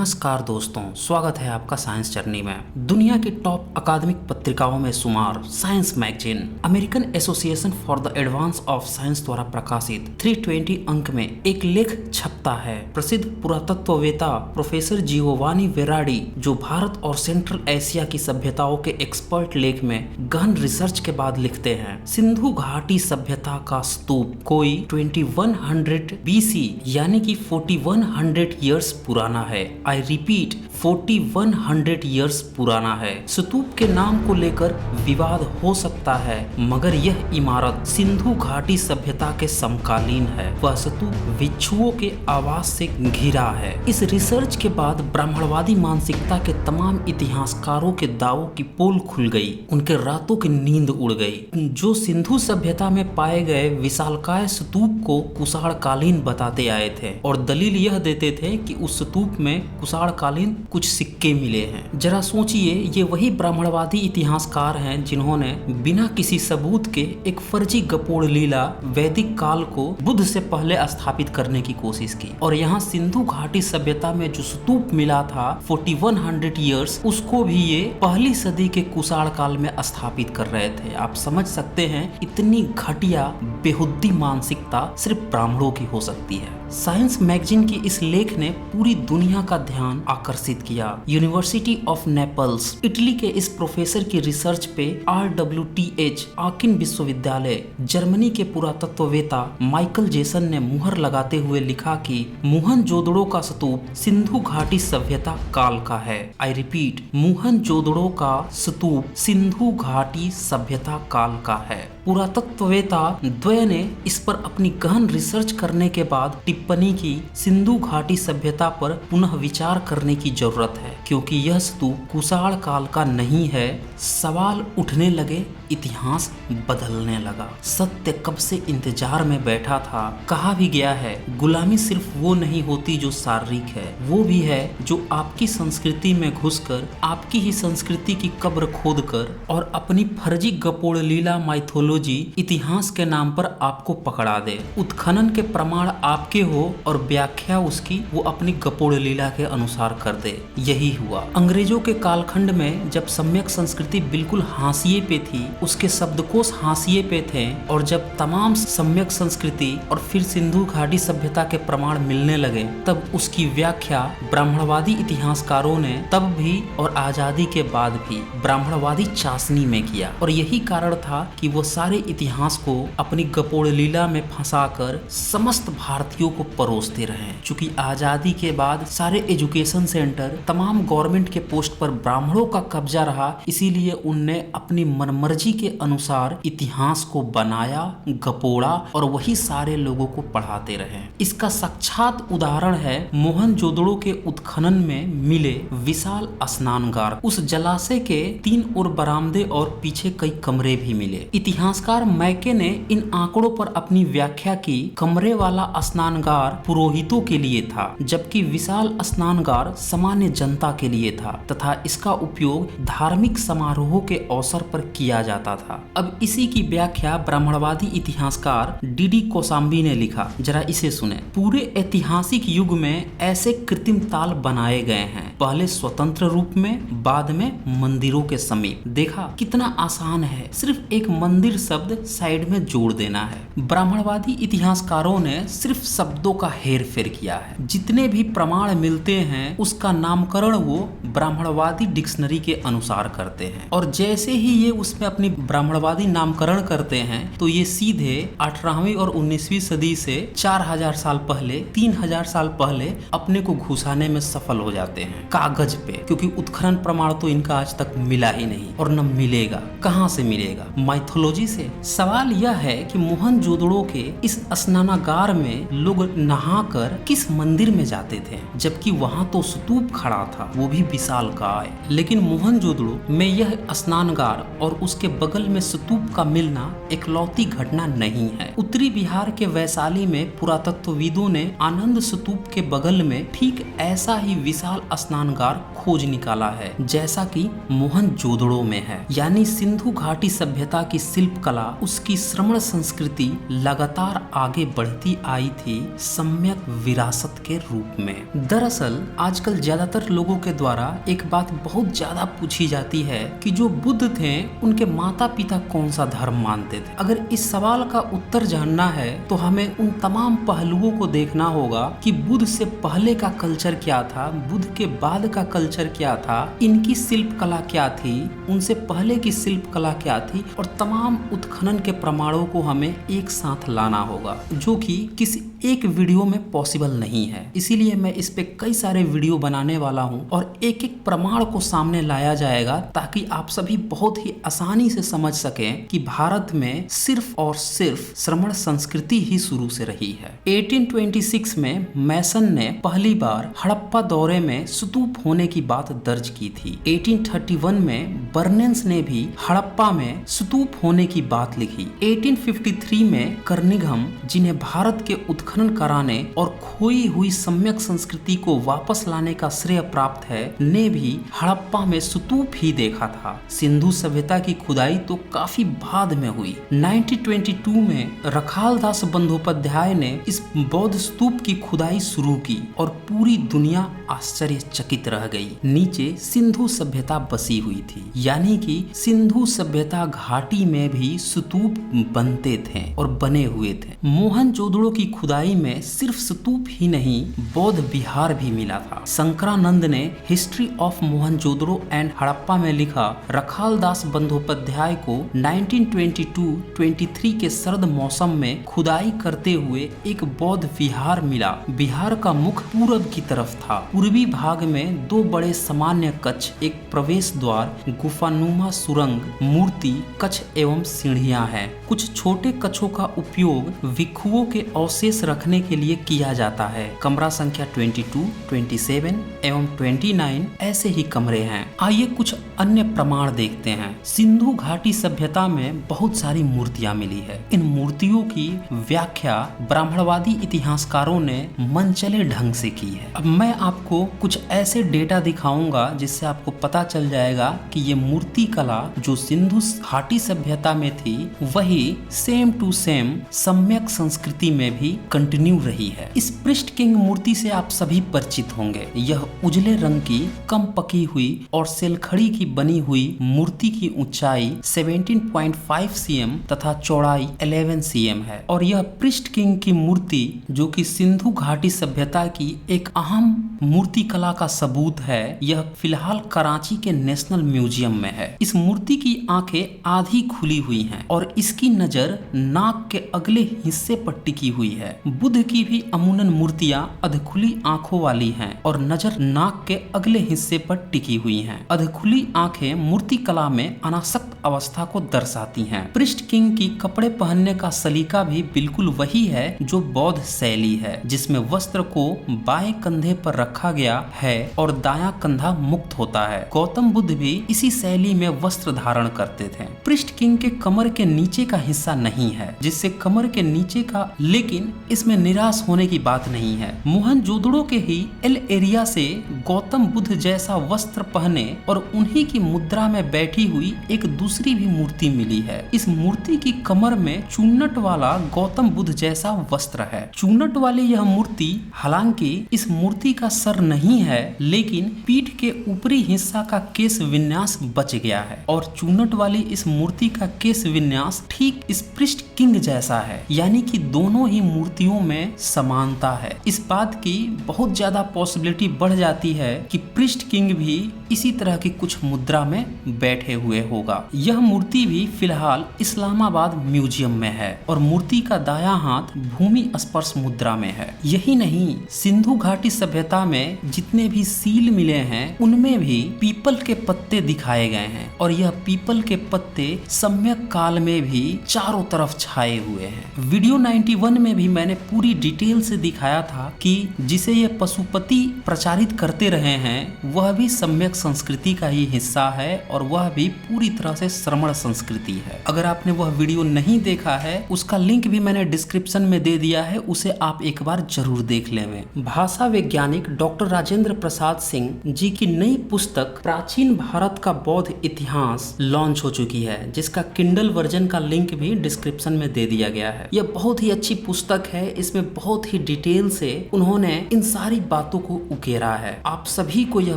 नमस्कार दोस्तों, स्वागत है आपका साइंस जर्नी में। दुनिया की टॉप अकादमिक पत्रिकाओं में शुमार science magazine American association for the advance of science द्वारा प्रकाशित 320 अंक में एक लेख छपता है। प्रसिद्ध पुरातत्ववेता प्रोफेसर जियोवानी वेराडी, जो भारत और सेंट्रल एशिया की सभ्यताओं के एक्सपर्ट लेख में गहन रिसर्च के बाद लिखते हैं, सिंधु घाटी सभ्यता का स्तूप कोई 2100 BC यानी कि 4100 ईयर्स पुराना है। आई रिपीट, 4100 ईयर्स पुराना है। स्तूप के नाम को लेकर विवाद हो सकता है, मगर यह इमारत सिंधु घाटी सभ्यता के समकालीन है। वह स्तूप भिक्षुओं के आवास से घिरा है। इस रिसर्च के बाद ब्राह्मणवादी मानसिकता के तमाम इतिहासकारों के दावों की पोल खुल गई। उनके रातों की नींद उड़ गई। जो सिंधु सभ्यता में पाए गए विशालकाय स्तूप को कुषाणकालीन बताते आए थे और दलील यह देते थे कि उस स्तूप में कुषाणकालीन कुछ सिक्के मिले हैं। जरा सोचिए, ये वही ब्राह्मणवादी इतिहासकार हैं जिन्होंने बिना किसी सबूत के एक फर्जी गपोड़ लीला वैदिक काल को बुद्ध से पहले स्थापित करने की कोशिश की। और यहाँ सिंधु घाटी सभ्यता में जो स्तूप मिला था 4100 ईयर्स, उसको भी ये पहली सदी के कुषाण काल में स्थापित कर रहे थे। आप समझ सकते हैं इतनी घटिया बेहुद्दी मानसिकता सिर्फ ब्राह्मणों की हो सकती है। साइंस मैगजीन की इस लेख ने पूरी दुनिया का ध्यान आकर्षित किया। यूनिवर्सिटी ऑफ नेपल्स, इटली के इस प्रोफेसर की रिसर्च पे RWTH आकिन विश्वविद्यालय, जर्मनी के पुरातत्ववेता माइकल जेसन ने मुहर लगाते हुए लिखा कि मोहनजोदड़ो का स्तूप सिंधु घाटी सभ्यता काल का है। आई रिपीट, मोहनजोदड़ो का स्तूप सिंधु घाटी सभ्यता काल का है। पुरातत्ववेता द्वय ने इस पर अपनी गहन रिसर्च करने के बाद टिप्पणी की, सिंधु घाटी सभ्यता पर पुनः विचार करने की जरूरत है, क्योंकि यह स्तूप कुषाण काल का नहीं है। सवाल उठने लगे, इतिहास बदलने लगा। सत्य कब से इंतजार में बैठा था। कहा भी गया है, गुलामी सिर्फ वो नहीं होती जो शारीरिक है, वो भी है जो आपकी संस्कृति में घुसकर आपकी ही संस्कृति की कब्र खोदकर और अपनी फर्जी गपोड़ लीला माइथोलॉजी इतिहास के नाम पर आपको पकड़ा दे। उत्खनन के प्रमाण आपके हो और व्याख्या उसकी वो अपनी गपोड़ लीला के अनुसार कर दे। यही हुआ। अंग्रेजों के कालखंड में जब सम्यक संस्कृति बिल्कुल हाशिए पे थी, उसके शब्दकोश हाशिए पे थे, और जब तमाम सम्यक संस्कृति और फिर सिंधु घाटी सभ्यता के प्रमाण मिलने लगे, तब उसकी व्याख्या ब्राह्मणवादी इतिहासकारों ने तब भी और आजादी के बाद भी ब्राह्मणवादी चाशनी में किया। और यही कारण था कि वो सारे इतिहास को अपनी गपोड़ लीला में फंसाकर समस्त भारतीयों को परोसते रहे। चूंकि आजादी के बाद सारे एजुकेशन सेंटर, तमाम गवर्नमेंट के पोस्ट पर ब्राह्मणों का कब्जा रहा, इसीलिए उनने अपनी मनमर्जी के अनुसार इतिहास को बनाया, गपोड़ा और वही सारे लोगों को पढ़ाते रहे। इसका साक्षात उदाहरण है मोहनजोदड़ो के उत्खनन में मिले विशाल स्नानगार। उस जलाशय के 3 और बरामदे और पीछे कई कमरे भी मिले। इतिहासकार मैके ने इन आंकड़ों पर अपनी व्याख्या की, कमरे वाला स्नानगार पुरोहितों के लिए था, जबकि विशाल स्नानगार सामान्य जनता के लिए था तथा इसका उपयोग धार्मिक समारोहों के अवसर पर किया जाता था। अब इसी की व्याख्या ब्राह्मणवादी इतिहासकार DD कोसाम्बी ने लिखा। जरा इसे सुने। पूरे ऐतिहासिक युग में ऐसे कृत्रिम ताल बनाए गए हैं, पहले स्वतंत्र रूप में, बाद में मंदिरों के समीप। देखा कितना आसान है, सिर्फ एक मंदिर शब्द साइड में जोड़ देना है। ब्राह्मणवादी इतिहासकारों ने सिर्फ शब्दों का हेर फेर किया है। जितने भी प्रमाण मिलते हैं उसका नामकरण वो ब्राह्मणवादी डिक्शनरी के अनुसार करते हैं, और जैसे ही ये उसमें अपनी ब्राह्मणवादी नामकरण करते हैं तो ये सीधे 18वीं और 19वीं सदी से 4000 साल पहले, 3000 साल पहले अपने को घुसाने में सफल हो जाते हैं कागज पे, क्योंकि उत्खनन प्रमाण तो इनका आज तक मिला ही नहीं और न मिलेगा। कहां से मिलेगा? माइथोलॉजी से। सवाल यह है कि मोहनजोदड़ो के इस स्नानागार में लोग नहाकर किस मंदिर में जाते थे, जबकि वहां तो स्तूप खड़ा था, वो भी विशालकाय। लेकिन मोहनजोदड़ो में यह स्नानगार और उसके बगल में स्तूप का मिलना इकलौती घटना नहीं है। उत्तरी बिहार के वैशाली में पुरातत्वविदों ने आनंद स्तूप के बगल में ठीक ऐसा ही विशाल स्नानगार खोज निकाला है, जैसा कि मोहनजोदड़ो में है। यानी सिंधु घाटी सभ्यता की शिल्प कला, उसकी श्रमण संस्कृति लगातार आगे बढ़ती आई थी सम्यक विरासत के रूप में। दरअसल आजकल ज्यादातर लोगों के द्वारा एक बात बहुत ज्यादा पूछी जाती है कि जो बुद्ध थे उनके माता पिता कौन सा धर्म मानते थे। अगर इस सवाल का उत्तर जानना है तो हमें उन तमाम पहलुओं को देखना होगा कि बुद्ध से पहले का कल्चर क्या था, बुद्ध के बाद का कल्चर क्या था, इनकी शिल्प कला क्या थी, उनसे पहले की शिल्प कला क्या थी, और तमाम उत्खनन के प्रमाणों को हमें एक साथ लाना होगा, जो कि किसी एक वीडियो में पॉसिबल नहीं है। इसीलिए मैं इस पे कई सारे वीडियो बनाने वाला हूँ और एक एक प्रमाण को सामने लाया जाएगा ताकि आप सभी बहुत ही आसानी से समझ सकें कि भारत में सिर्फ और सिर्फ श्रमण संस्कृति ही शुरू से रही है। 1826 में मैसन ने पहली बार हड़प्पा दौरे में स्तूप होने की बात दर्ज की थी। 1831 में बर्नेंस ने भी हड़प्पा में स्तूप होने की बात लिखी। 1853 में कर्निघम, जिन्हें भारत के उत्खनन कराने और खोई हुई सम्यक संस्कृति को वापस लाने का श्रेय प्राप्त है, ने भी हड़प्पा में स्तूप ही देखा था। सिंधु सभ्यता की खुदाई तो काफी बाद में हुई। 1922 में रखालदास बंदोपाध्याय ने इस बौद्ध स्तूप की खुदाई शुरू की और पूरी दुनिया आश्चर्यचकित रह गई। नीचे सिंधु सभ्यता बसी हुई थी, यानी कि सिंधु सभ्यता घाटी में भी स्तूप बनते थे और बने हुए थे। मोहनजोदड़ो की खुदाई में सिर्फ स्तूप ही नहीं, बौद्ध विहार भी मिला था। शंकरानंद ने history of Mohenjodaro and Harappa में लिखा, रखालदास बंदोपाध्याय को 1922-23 के सर्द मौसम में खुदाई करते हुए एक बौद्ध विहार मिला। विहार का मुख पूरब की तरफ था। पूर्वी भाग में दो बड़े सामान्य कक्ष, एक प्रवेश द्वार, गुफानुमा सुरंग, मूर्ति कक्ष एवं सीढ़ियां हैं। कुछ छोटे कक्षों का उपयोग भिक्षुओं के अवशेष रखने के लिए किया जाता है। कमरा संख्या 22, 27 एवं 29 ऐसे ही कमरे हैं। आइए कुछ अन्य प्रमाण देखते हैं। सिंधु घाटी सभ्यता में बहुत सारी मूर्तियां मिली है। इन मूर्तियों की व्याख्या ब्राह्मणवादी इतिहासकारों ने मनचले ढंग से की है। अब मैं आपको कुछ ऐसे डेटा दिखाऊंगा जिससे आपको पता चल जाएगा कि ये मूर्ति कला जो सिंधु घाटी सभ्यता में थी वही सेम टू सेम सम्यक संस्कृति में भी कंटिन्यू रही है। इस पृष्ठ किंग मूर्ति से आप सभी परिचित होंगे। यह उजले रंग की, कम पकी हुई और सेलखड़ी की बनी हुई मूर्ति की ऊंचाई 17.5 cm तथा चौड़ाई 11 cm है और यह पृष्ठ किंग की मूर्ति जो कि सिंधु घाटी सभ्यता की एक अहम मूर्ति कला का सबूत है, यह फिलहाल कराची के नेशनल म्यूजियम में है। इस मूर्ति की आंखें आधी खुली हुई हैं और इसकी नजर नाक के अगले हिस्से पर टिकी हुई है। बुद्ध की भी अमूमन मूर्तियां अधखुली आंखों वाली हैं और नजर नाक के अगले हिस्से पर टिकी हुई हैं। अधखुली आंखें मूर्ति कला में अनासक्त अवस्था को दर्शाती हैं। पृष्ठ किंग की कपड़े पहनने का सलीका भी बिल्कुल वही है जो बौद्ध शैली है, जिसमें वस्त्र को बाएं कंधे पर रखा गया है और दायां कंधा मुक्त होता है। गौतम बुद्ध भी इसी शैली में वस्त्र धारण करते थे। पृष्ठ किंग के कमर के नीचे का हिस्सा नहीं है, जिससे कमर के नीचे का, लेकिन इसमें निराश होने की बात नहीं है। मोहनजोदड़ो के ही एल एरिया से गौतम बुद्ध जैसा वस्त्र पहने और उन्हीं की मुद्रा में बैठी हुई एक दूसरी भी मूर्ति मिली है। इस मूर्ति की कमर में चूनट वाला गौतम बुद्ध जैसा वस्त्र है। चूनट वाली यह मूर्ति, हालांकि इस मूर्ति का सर नहीं है, लेकिन पीठ के ऊपरी हिस्सा का केश विन्यास बच गया है और चूनट वाली इस मूर्ति का केश विन्यास ठीक इस पृष्ठ किंग जैसा है, यानी कि दोनों ही मूर्तियों में समानता है। इस बात की बहुत ज्यादा पॉसिबिलिटी बढ़ जाती है कि पृष्ठ किंग भी इसी तरह की कुछ मुद्रा में बैठे हुए होगा। यह मूर्ति भी फिलहाल इस्लामाबाद म्यूजियम में है और मूर्ति का दायां हाथ भूमि स्पर्श मुद्रा में है। यही नहीं, सिंधु घाटी सभ्यता में जितने भी सील मिले हैं उनमें भी पीपल के पत्ते दिखाए गए हैं और यह पीपल के पत्ते सम्यक काल में भी चारों तरफ छाए हुए हैं। वीडियो 91 में भी मैंने पूरी डिटेल से दिखाया था कि जिसे ये पशुपति प्रचारित करते रहे हैं वह भी सम्यक संस्कृति का ही हिस्सा है और वह भी पूरी तरह से श्रमण संस्कृति है। अगर आपने वह वीडियो नहीं देखा है उसका लिंक भी मैंने डिस्क्रिप्शन में दे दिया है, उसे आप एक बार जरूर देख लें। भाषा वैज्ञानिक डॉक्टर राजेंद्र प्रसाद सिंह सिंह जी की नई पुस्तक प्राचीन भारत का बौद्ध इतिहास लॉन्च हो चुकी है, जिसका किंडल वर्जन का लिंक भी डिस्क्रिप्शन में दे दिया गया है। यह बहुत ही अच्छी पुस्तक है। इसमें बहुत ही डिटेल से उन्होंने इन सारी बातों को उकेरा है। आप सभी को यह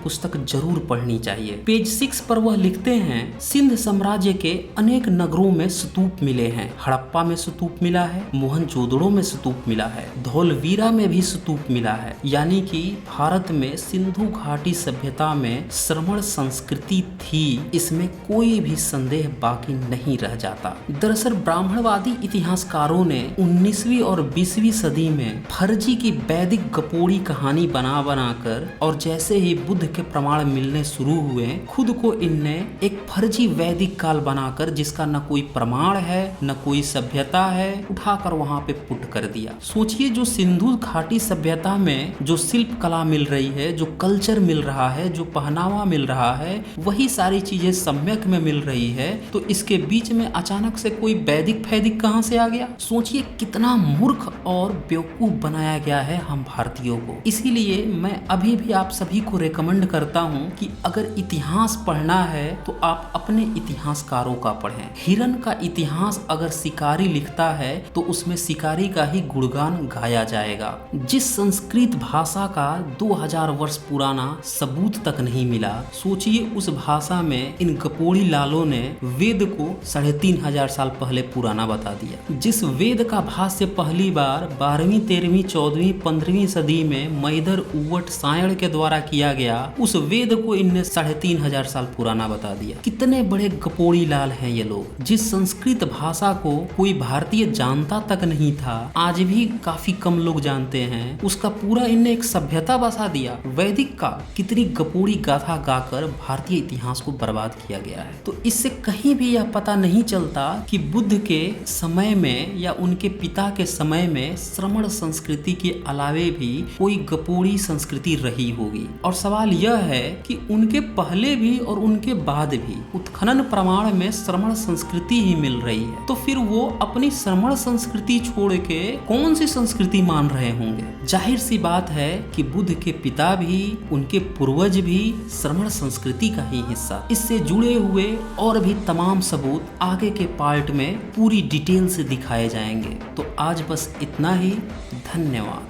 पुस्तक जरूर पढ़नी चाहिए। पेज 6 पर वह लिखते हैं, सिंध साम्राज्य के अनेक नगरों में स्तूप मिले हैं। हड़प्पा में स्तूप मिला है, मोहनजोदड़ो में स्तूप मिला है, धौलवीरा में भी स्तूप मिला है। यानी कि भारत में सिंधु घाटी सभ्यता में श्रमण संस्कृति थी, इसमें कोई भी संदेह बाकी नहीं रह जाता। दरअसल ब्राह्मणवादी इतिहासकारों ने 19वीं और 20वीं सदी में फर्जी की वैदिक गपोड़ी कहानी बना कर और जैसे ही बुद्ध के प्रमाण मिलने शुरू हुए, खुद को इनने एक फर्जी वैदिक काल बनाकर, जिसका न कोई प्रमाण है न कोई सभ्यता है, उठाकर वहां पे पुट कर दिया। सोचिए, जो सिंधु घाटी सभ्यता में जो शिल्प कला मिल रही है, जो कल्चर मिल रहा है, जो पहनावा मिल रहा है, वही सारी चीजें सम्यक में मिल रही है, तो इसके बीच में अचानक से कोई वैदिक फैदिक कहां से आ गया? सोचिए कितना मूर्ख और बेवकूफ बनाया गया है हम भारतीयों को। इसीलिए मैं अभी भी आप सभी को रेकमेंड करता हूं कि अगर इतिहास पढ़ना है तो आप अपने इतिहासकारों का पढ़ें। हिरन का इतिहास अगर शिकारी लिखता है तो उसमें शिकारी का ही गुणगान गाया जाएगा। जिस संस्कृत भाषा का 2000 वर्ष पुराना सबूत तक नहीं मिला, सोचिए उस भाषा में इन गपोड़ी लालों ने वेद को 3500 साल पहले पुराना बता दिया। जिस वेद का भाष्य पहली बार 12वीं, 13वीं, 14वीं, 15वीं सदी में मैदर उवट सायण के द्वारा किया गया, उस वेद को इनने 3500 साल पुराना बता दिया। कितने बड़े गपोड़ी लाल हैं ये लोग। जिस संस्कृत भाषा को कोई भारतीय जानता तक नहीं था, आज भी काफी कम लोग जानते हैं, उसका पूरा इनने एक सभ्यता बसा दिया। वैदिक का कितनी गपोड़ी गाथा गाकर भारतीय इतिहास को बर्बाद किया गया है। तो इससे कहीं भी यह पता नहीं चलता कि बुद्ध के समय में या उनके पिता के समय में श्रमण संस्कृति के अलावे भी कोई गपोड़ी संस्कृति रही होगी। और सवाल यह है कि उनके पहले भी और उनके बाद भी उत्खनन प्रमाण में श्रमण संस्कृति ही मिल रही है, तो फिर वो अपनी श्रमण संस्कृति छोड़ के कौन सी संस्कृति मान रहे होंगे? जाहिर सी बात है कि बुद्ध के पिता भी, उनके पूर्वज भी श्रमण संस्कृति का ही हिस्सा। इससे जुड़े हुए और भी तमाम सबूत आगे के पार्ट में पूरी डिटेल से दिखाए जाएंगे। तो आज बस इतना ही। धन्यवाद।